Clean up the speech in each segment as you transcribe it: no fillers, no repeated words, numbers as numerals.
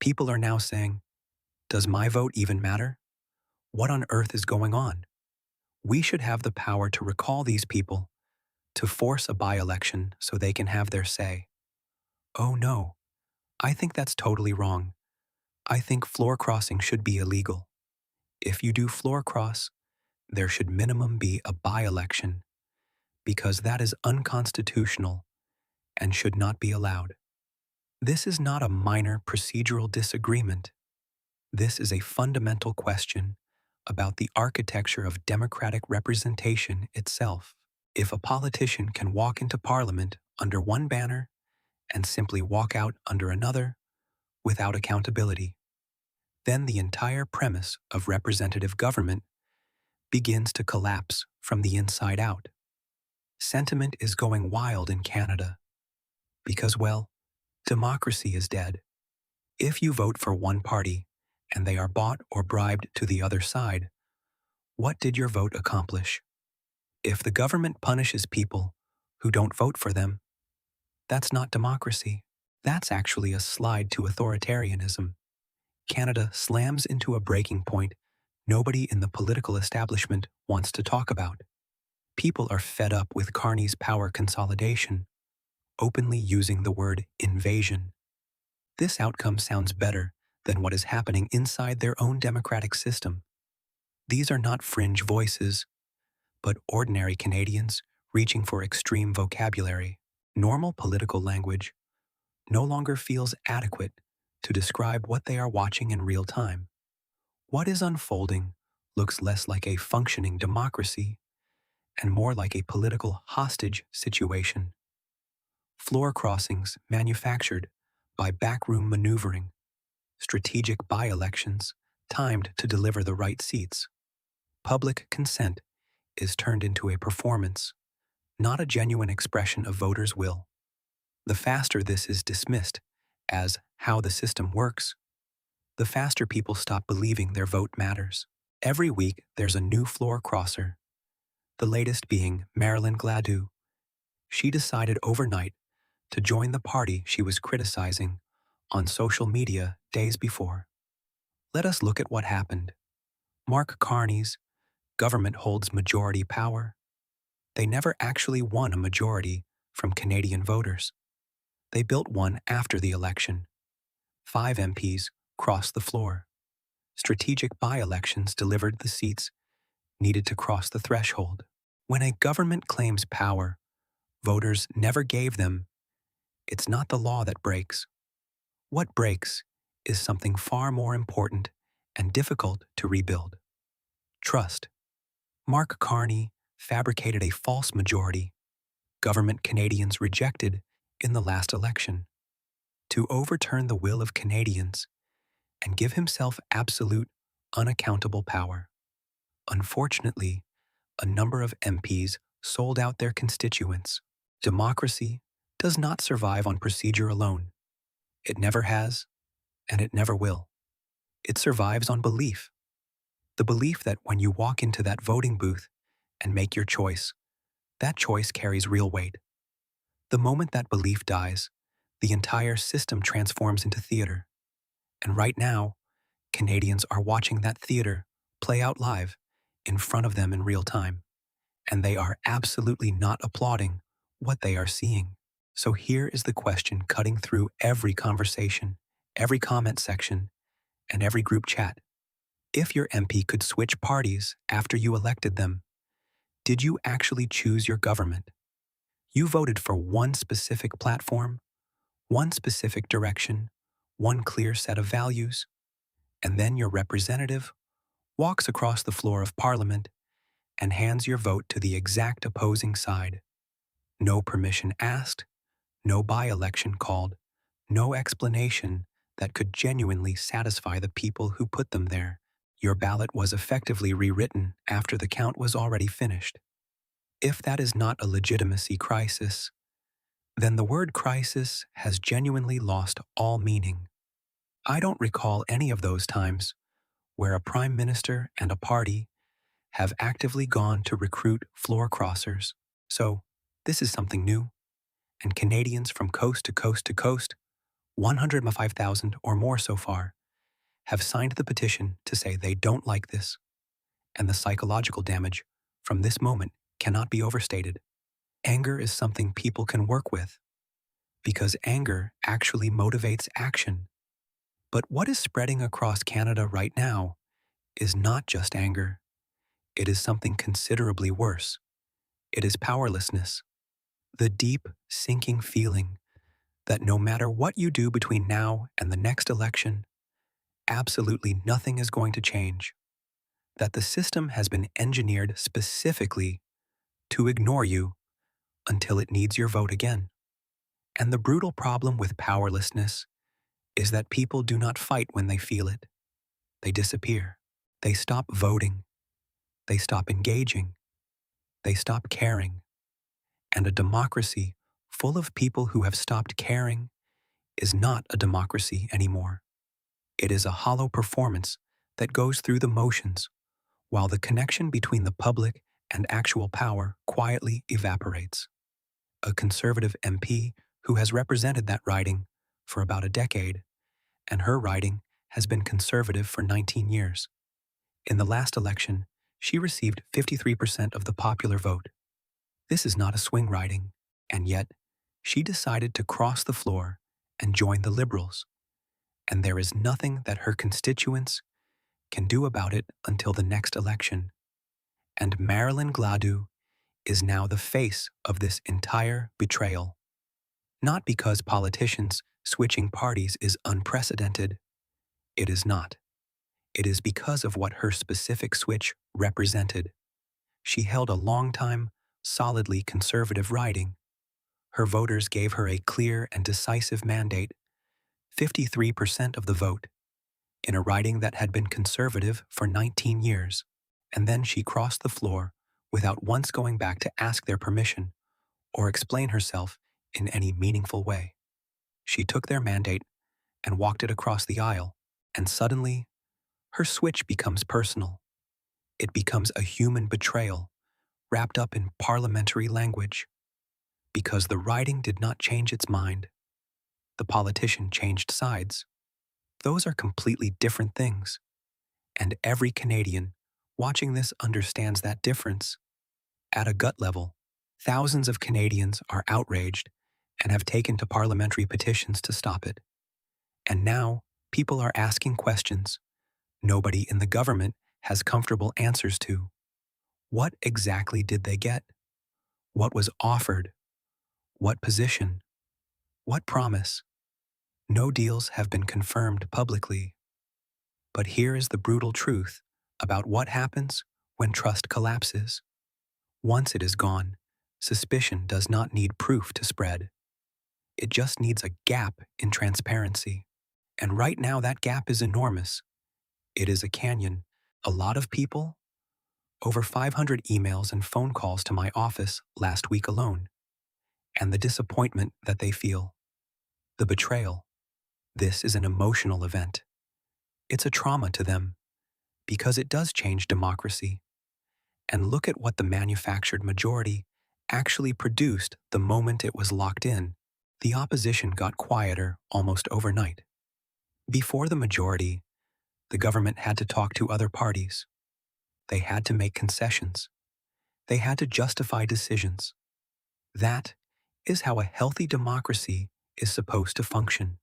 People are now saying, does my vote even matter? What on earth is going on? We should have the power to recall these people, to force a by-election so they can have their say. Oh no, I think that's totally wrong. I think floor crossing should be illegal. If you do floor cross, there should minimum be a by-election, because that is unconstitutional and should not be allowed. This is not a minor procedural disagreement. This is a fundamental question about the architecture of democratic representation itself. If a politician can walk into Parliament under one banner and simply walk out under another without accountability, then the entire premise of representative government begins to collapse from the inside out. Sentiment is going wild in Canada because, well, democracy is dead. If you vote for one party and they are bought or bribed to the other side, what did your vote accomplish? If the government punishes people who don't vote for them, that's not democracy. That's actually a slide to authoritarianism. Canada slams into a breaking point nobody in the political establishment wants to talk about. People are fed up with Carney's power consolidation, openly using the word invasion. This outcome sounds better than what is happening inside their own democratic system. These are not fringe voices, but ordinary Canadians reaching for extreme vocabulary. Normal political language no longer feels adequate to describe what they are watching in real time. What is unfolding looks less like a functioning democracy and more like a political hostage situation. Floor crossings manufactured by backroom maneuvering, strategic by-elections timed to deliver the right seats. Public consent is turned into a performance, not a genuine expression of voters' will. The faster this is dismissed as how the system works, the faster people stop believing their vote matters. Every week there's a new floor crosser, the latest being Marilyn Gladu. She decided overnight to join the party she was criticizing on social media days before. Let us look at what happened. Mark Carney's government holds majority power. They never actually won a majority from Canadian voters. They built one after the election. 5 MPs crossed the floor. Strategic by-elections delivered the seats needed to cross the threshold. When a government claims power voters never gave them, it's not the law that breaks. What breaks is something far more important and difficult to rebuild: trust. Mark Carney fabricated a false majority government Canadians rejected in the last election to overturn the will of Canadians and give himself absolute, unaccountable power. Unfortunately, a number of MPs sold out their constituents. Democracy does not survive on procedure alone. It never has, and it never will. It survives on belief. The belief that when you walk into that voting booth and make your choice, that choice carries real weight. The moment that belief dies, the entire system transforms into theater. And right now, Canadians are watching that theater play out live in front of them in real time, and they are absolutely not applauding what they are seeing. So here is the question cutting through every conversation, every comment section, and every group chat. If your MP could switch parties after you elected them, did you actually choose your government? You voted for one specific platform, one specific direction, one clear set of values, and then your representative walks across the floor of Parliament and hands your vote to the exact opposing side. No permission asked, no by-election called, no explanation that could genuinely satisfy the people who put them there. Your ballot was effectively rewritten after the count was already finished. If that is not a legitimacy crisis, then the word crisis has genuinely lost all meaning. I don't recall any of those times where a prime minister and a party have actively gone to recruit floor crossers. So, this is something new, and Canadians from coast to coast 105,000 or more so far have signed the petition to say they don't like this, and the psychological damage from this moment cannot be overstated. Anger is something people can work with, because anger actually motivates action. But what is spreading across Canada right now is not just anger. It is something considerably worse. It is powerlessness, the deep, sinking feeling that no matter what you do between now and the next election, absolutely nothing is going to change, that the system has been engineered specifically to ignore you until it needs your vote again. And the brutal problem with powerlessness is that people do not fight when they feel it. They disappear. They stop voting. They stop engaging. They stop caring. And a democracy full of people who have stopped caring is not a democracy anymore. It is a hollow performance that goes through the motions, while the connection between the public and actual power quietly evaporates. A conservative MP who has represented that riding for about a decade, and her riding has been conservative for 19 years. In the last election, she received 53% of the popular vote. This is not a swing riding, and yet she decided to cross the floor and join the Liberals, and there is nothing that her constituents can do about it until the next election. And Marilyn Gladu is now the face of this entire betrayal. Not because politicians switching parties is unprecedented. It is not. It is because of what her specific switch represented. She held a long-time, solidly conservative riding. Her voters gave her a clear and decisive mandate, 53% of the vote, in a riding that had been conservative for 19 years. And then she crossed the floor without once going back to ask their permission or explain herself in any meaningful way. She took their mandate and walked it across the aisle, and suddenly, her switch becomes personal. It becomes a human betrayal, wrapped up in parliamentary language. Because the riding did not change its mind. The politician changed sides. Those are completely different things. And every Canadian watching this understands that difference. At a gut level, thousands of Canadians are outraged and have taken to parliamentary petitions to stop it. And now, people are asking questions nobody in the government has comfortable answers to. What exactly did they get? What was offered? What position? What promise? No deals have been confirmed publicly. But here is the brutal truth about what happens when trust collapses. Once it is gone, suspicion does not need proof to spread. It just needs a gap in transparency. And right now that gap is enormous. It is a canyon. A lot of people, over 500 emails and phone calls to my office last week alone. And the disappointment that they feel. The betrayal. This is an emotional event. It's a trauma to them, because it does change democracy. And look at what the manufactured majority actually produced the moment it was locked in. The opposition got quieter almost overnight. Before the majority, the government had to talk to other parties. They had to make concessions. They had to justify decisions. That is how a healthy democracy is supposed to function.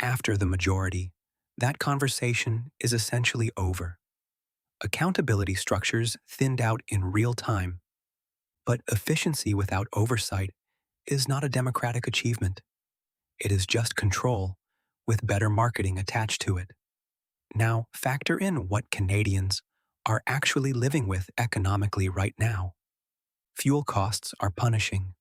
After the majority, that conversation is essentially over. Accountability structures thinned out in real time. But efficiency without oversight is not a democratic achievement. It is just control with better marketing attached to it. Now, factor in what Canadians are actually living with economically right now. Fuel costs are punishing.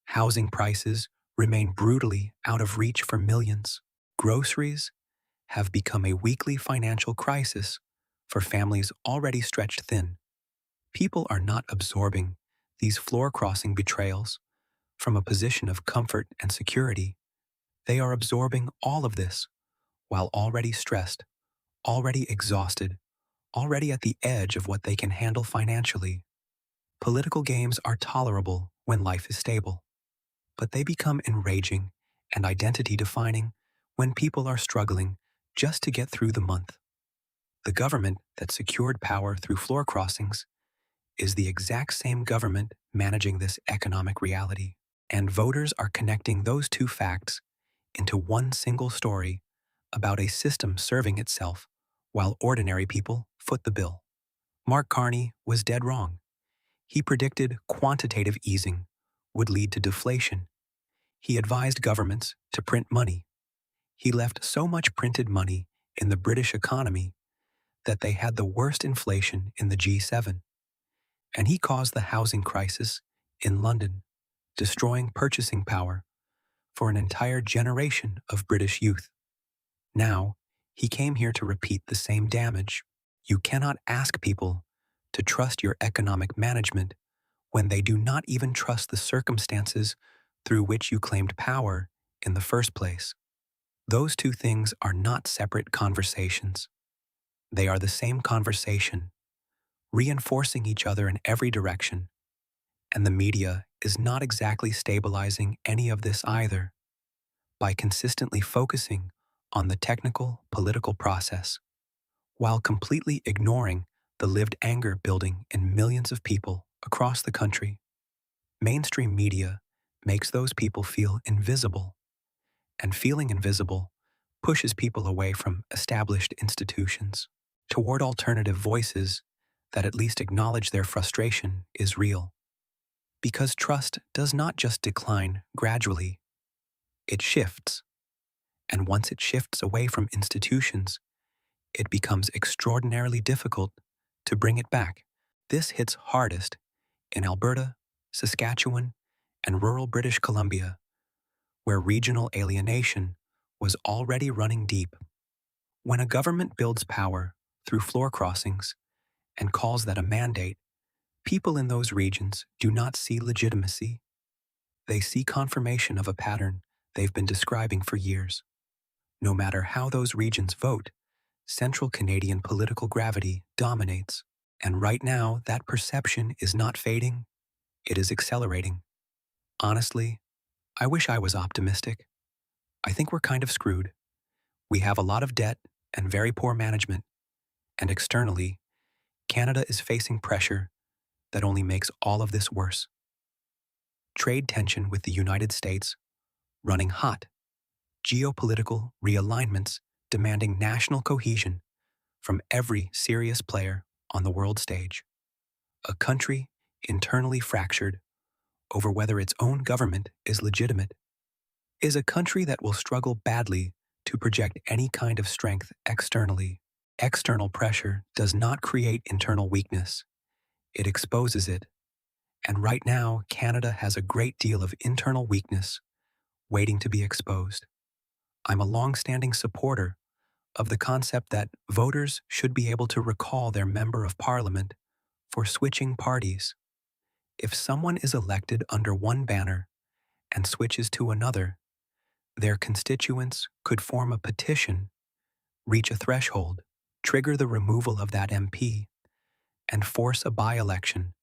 Housing prices remain brutally out of reach for millions. Groceries have become a weekly financial crisis for families already stretched thin. People are not absorbing these floor-crossing betrayals from a position of comfort and security. They are absorbing all of this while already stressed, already exhausted, already at the edge of what they can handle financially. Political games are tolerable when life is stable, but they become enraging and identity-defining when people are struggling just to get through the month. The government that secured power through floor crossings is the exact same government managing this economic reality. And voters are connecting those two facts into one single story about a system serving itself while ordinary people foot the bill. Mark Carney was dead wrong. He predicted quantitative easing would lead to deflation. He advised governments to print money. He left so much printed money in the British economy that they had the worst inflation in the G7. And he caused the housing crisis in London, destroying purchasing power for an entire generation of British youth. Now, he came here to repeat the same damage. You cannot ask people to trust your economic management when they do not even trust the circumstances through which you claimed power in the first place. Those two things are not separate conversations. They are the same conversation, reinforcing each other in every direction. And the media is not exactly stabilizing any of this either by consistently focusing on the technical political process, while completely ignoring the lived anger building in millions of people across the country. Mainstream media makes those people feel invisible, and feeling invisible pushes people away from established institutions toward alternative voices that at least acknowledge their frustration is real. Because trust does not just decline gradually, it shifts. And once it shifts away from institutions, it becomes extraordinarily difficult to bring it back. This hits hardest in Alberta, Saskatchewan, and rural British Columbia, where regional alienation was already running deep. When a government builds power through floor crossings and calls that a mandate, people in those regions do not see legitimacy. They see confirmation of a pattern they've been describing for years. No matter how those regions vote, central Canadian political gravity dominates. And right now, that perception is not fading, it is accelerating. Honestly, I wish I was optimistic. I think we're kind of screwed. We have a lot of debt and very poor management, and externally, Canada is facing pressure that only makes all of this worse. Trade tension with the United States running hot, geopolitical realignments demanding national cohesion from every serious player on the world stage. A country internally fractured over whether its own government is legitimate is a country that will struggle badly to project any kind of strength externally. External pressure does not create internal weakness. It exposes it. And right now, Canada has a great deal of internal weakness waiting to be exposed. I'm a long-standing supporter of the concept that voters should be able to recall their member of parliament for switching parties. If someone is elected under one banner and switches to another, their constituents could form a petition, reach a threshold, trigger the removal of that MP, and force a by-election.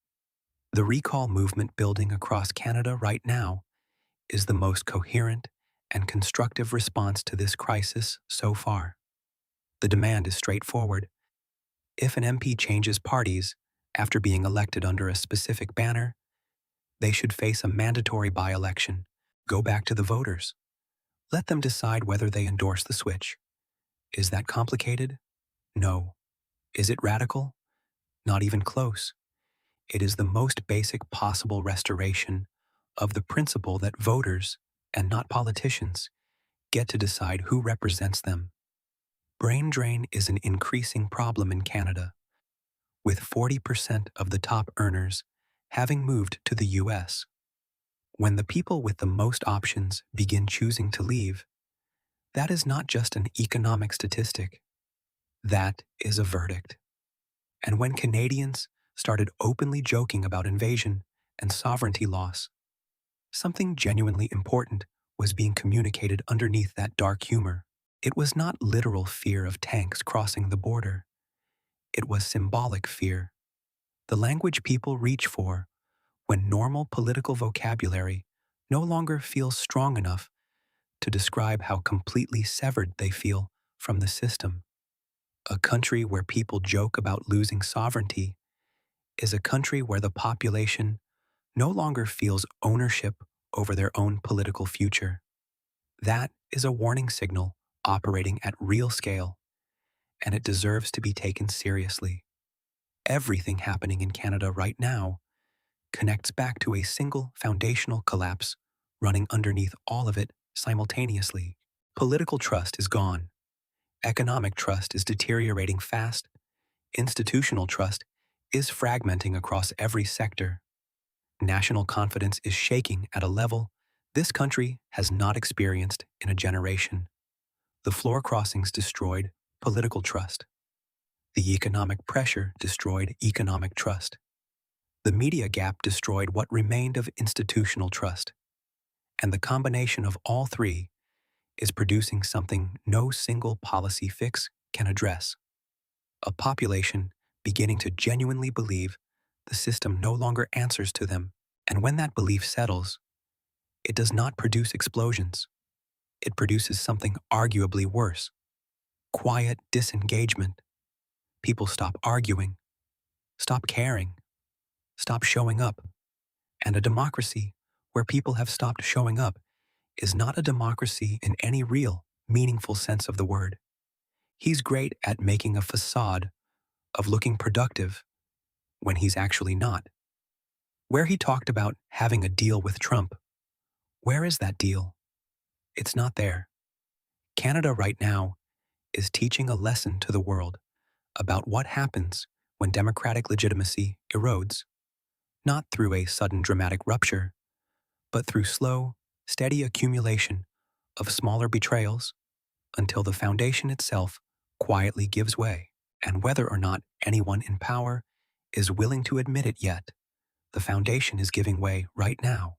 The recall movement building across Canada right now is the most coherent and constructive response to this crisis so far. The demand is straightforward. If an MP changes parties after being elected under a specific banner, they should face a mandatory by-election. Go back to the voters. Let them decide whether they endorse the switch. Is that complicated? No. Is it radical? Not even close. It is the most basic possible restoration of the principle that voters, and not politicians, get to decide who represents them. Brain drain is an increasing problem in Canada, with 40% of the top earners having moved to the US. When the people with the most options begin choosing to leave, that is not just an economic statistic. That is a verdict. And when Canadians started openly joking about invasion and sovereignty loss, something genuinely important was being communicated underneath that dark humor. It was not literal fear of tanks crossing the border. It was symbolic fear. The language people reach for when normal political vocabulary no longer feels strong enough to describe how completely severed they feel from the system. A country where people joke about losing sovereignty is a country where the population no longer feels ownership over their own political future. That is a warning signal operating at real scale, and it deserves to be taken seriously. Everything happening in Canada right now connects back to a single foundational collapse running underneath all of it simultaneously. Political trust is gone. Economic trust is deteriorating fast. Institutional trust is fragmenting across every sector. National confidence is shaking at a level this country has not experienced in a generation. The floor crossings destroyed political trust. The economic pressure destroyed economic trust. The media gap destroyed what remained of institutional trust. And the combination of all three is producing something no single policy fix can address. A population beginning to genuinely believe the system no longer answers to them. And when that belief settles, it does not produce explosions. It produces something arguably worse: quiet disengagement. People stop arguing, stop caring, stop showing up. And a democracy where people have stopped showing up is not a democracy in any real, meaningful sense of the word. He's great at making a facade of looking productive when he's actually not. Where he talked about having a deal with Trump, where is that deal? It's not there. Canada right now is teaching a lesson to the world about what happens when democratic legitimacy erodes, not through a sudden dramatic rupture, but through slow, steady accumulation of smaller betrayals until the foundation itself quietly gives way. And whether or not anyone in power is willing to admit it yet, the foundation is giving way right now.